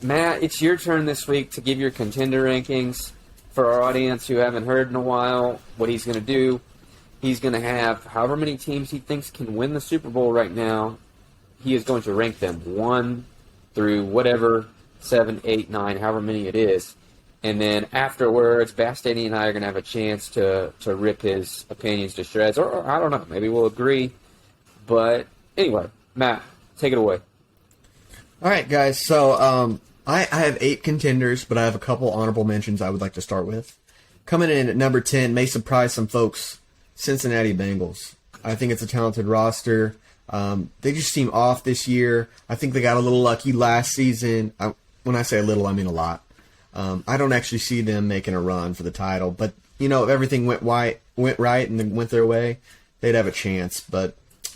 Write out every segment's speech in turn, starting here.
Matt, it's your turn this week to give your contender rankings for our audience who haven't heard in a while. What he's going to do, he's going to have however many teams he thinks can win the Super Bowl right now. He is going to rank them 1 through whatever, 7, 8, 9, however many it is. And then afterwards, Bastani and I are going to have a chance to rip his opinions to shreds. Or I don't know, maybe we'll agree. But anyway, Matt, take it away. All right, guys. So I have 8 contenders, but I have a couple honorable mentions I would like to start with. Coming in at number 10 may surprise some folks, Cincinnati Bengals. I think it's a talented roster. They just seem off this year. I think they got a little lucky last season. When I say a little, I mean a lot. I don't actually see them making a run for the title, but if everything went right and went their way, they'd have a chance. But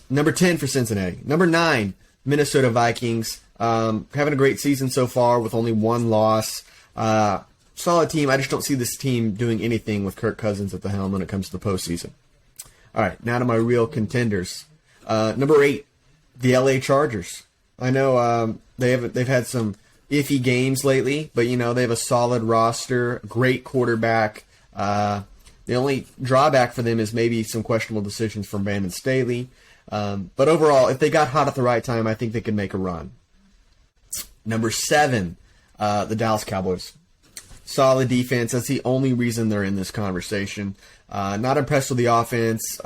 number 10 for Cincinnati. Number 9, Minnesota Vikings. Having a great season so far with only 1 loss. Solid team. I just don't see this team doing anything with Kirk Cousins at the helm when it comes to the postseason. All right, now to my real contenders. Number 8, the LA Chargers. I know they've had some iffy games lately, but they have a solid roster, great quarterback. The only drawback for them is maybe some questionable decisions from Brandon Staley. But overall, if they got hot at the right time, I think they could make a run. Number 7, the Dallas Cowboys. Solid defense. That's the only reason they're in this conversation. Not impressed with the offense.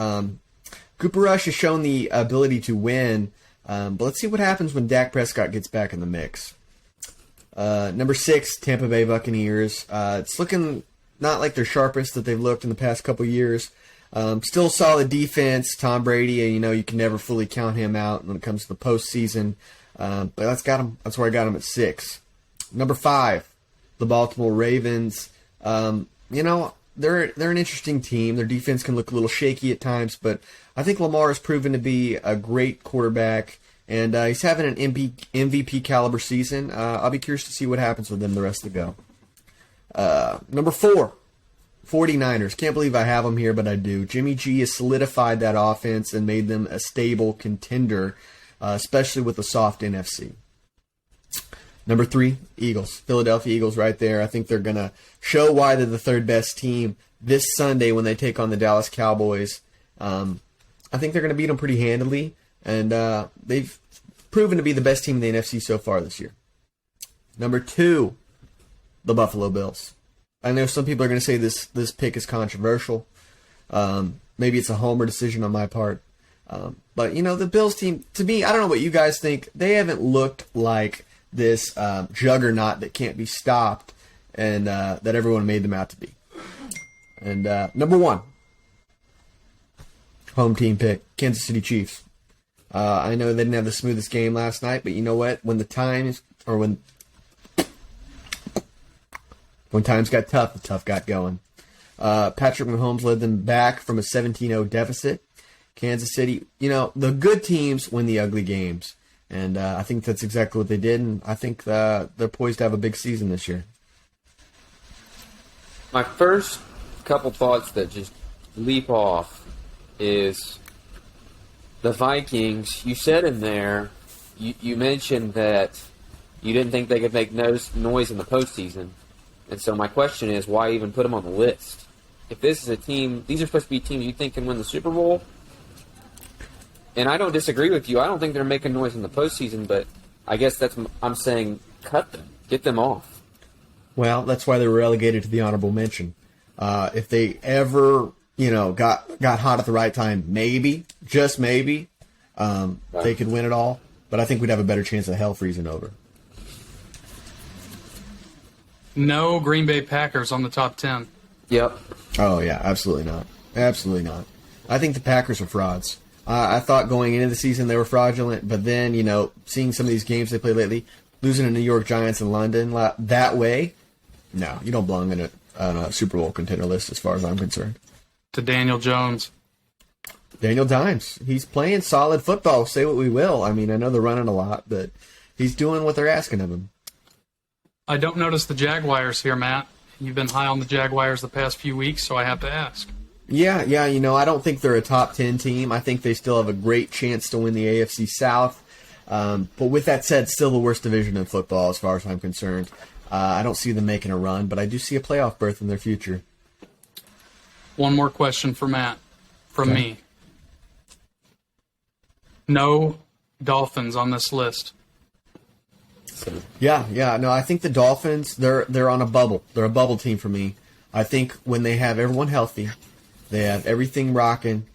Cooper Rush has shown the ability to win, but let's see what happens when Dak Prescott gets back in the mix. Number 6, Tampa Bay Buccaneers. It's looking not like they're sharpest that they've looked in the past couple years. Still solid defense. Tom Brady, you can never fully count him out when it comes to the postseason. But that's where I got him at 6. Number 5, the Baltimore Ravens. They're an interesting team. Their defense can look a little shaky at times, but I think Lamar has proven to be a great quarterback. And he's having an MVP caliber season. I'll be curious to see what happens with them the rest of the go. Number 4, 49ers. Can't believe I have them here, but I do. Jimmy G has solidified that offense and made them a stable contender, especially with a soft NFC. Number 3, Eagles. Philadelphia Eagles right there. I think they're going to show why they're the third best team this Sunday when they take on the Dallas Cowboys. I think they're going to beat them pretty handily. And they've proven to be the best team in the NFC so far this year. Number 2, the Buffalo Bills. I know some people are going to say this pick is controversial. Maybe it's a homer decision on my part. But, the Bills team, to me, I don't know what you guys think. They haven't looked like this juggernaut that can't be stopped and that everyone made them out to be. And number 1, home team pick, Kansas City Chiefs. I know they didn't have the smoothest game last night, but you know what? When times got tough, the tough got going. Patrick Mahomes led them back from a 17-0 deficit. Kansas City, the good teams win the ugly games. And I think that's exactly what they did, and I think they're poised to have a big season this year. My first couple thoughts that just leap off is the Vikings. You said in there, you mentioned that you didn't think they could make noise in the postseason. And so my question is, why even put them on the list? If this is a team, these are supposed to be teams you think can win the Super Bowl. And I don't disagree with you. I don't think they're making noise in the postseason, but I guess I'm saying cut them. Get them off. Well, that's why they were relegated to the honorable mention. If they ever, got hot at the right time, maybe, just maybe, they could win it all. But I think we'd have a better chance of hell freezing over. No Green Bay Packers on the top 10. Yep. Oh, yeah, absolutely not. Absolutely not. I think the Packers are frauds. I thought going into the season they were fraudulent, but then, seeing some of these games they played lately, losing to New York Giants in London that way, no, you don't belong on a Super Bowl contender list as far as I'm concerned. To Daniel Jones. Daniel Dimes. He's playing solid football, say what we will. I mean, I know they're running a lot, but he's doing what they're asking of him. I don't notice the Jaguars here, Matt. You've been high on the Jaguars the past few weeks, so I have to ask. Yeah, I don't think they're a top 10 team. I think they still have a great chance to win the AFC South. But with that said, still the worst division in football as far as I'm concerned. I don't see them making a run, but I do see a playoff berth in their future. One more question for Matt from me. No Dolphins on this list. Yeah. No, I think the Dolphins, they're on a bubble. They're a bubble team for me. I think when they have everyone healthy, they have everything rocking,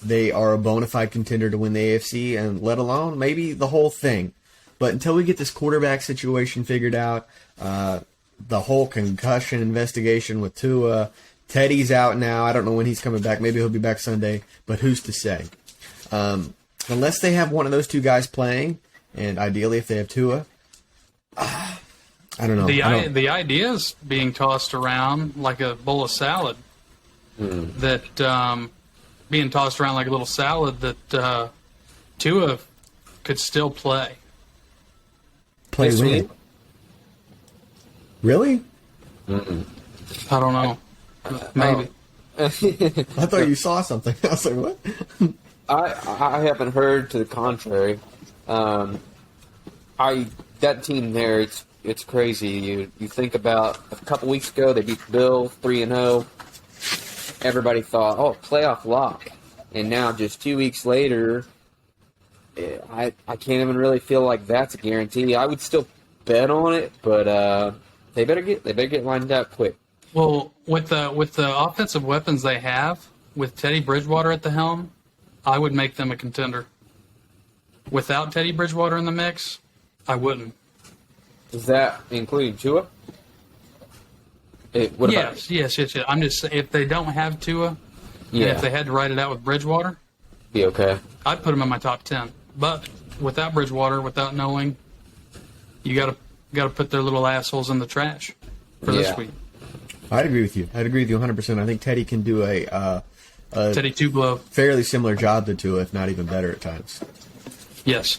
they are a bona fide contender to win the AFC, and let alone maybe the whole thing. But until we get this quarterback situation figured out, the whole concussion investigation with Tua, Teddy's out now. I don't know when he's coming back. Maybe he'll be back Sunday, but who's to say? Unless they have one of those two guys playing, and ideally if they have Tua, I don't know. The idea is being tossed around like a bowl of salad. That being tossed around like a little salad that Tua could still play. Play This when? week? Really? I don't know. Maybe. I thought you saw something. I was like, what? I haven't heard to the contrary. That team there, it's crazy. You think about a couple weeks ago they beat the Bills 3-0. Everybody thought, oh, playoff lock, and now just 2 weeks later, I can't even really feel like that's a guarantee. I would still bet on it, but they better get lined up quick. Well, with the offensive weapons they have, with Teddy Bridgewater at the helm, I would make them a contender. Without Teddy Bridgewater in the mix, I wouldn't. Is that including Tua? Yes. I'm just saying, if they don't have Tua, and if they had to write it out with Bridgewater, be okay. I'd put them in my top 10. But without Bridgewater, without knowing, you got to put their little assholes in the trash for this week. I'd agree with you 100%. I think Teddy can do a Teddy Two Glove. fairly similar job to Tua, if not even better at times. Yes.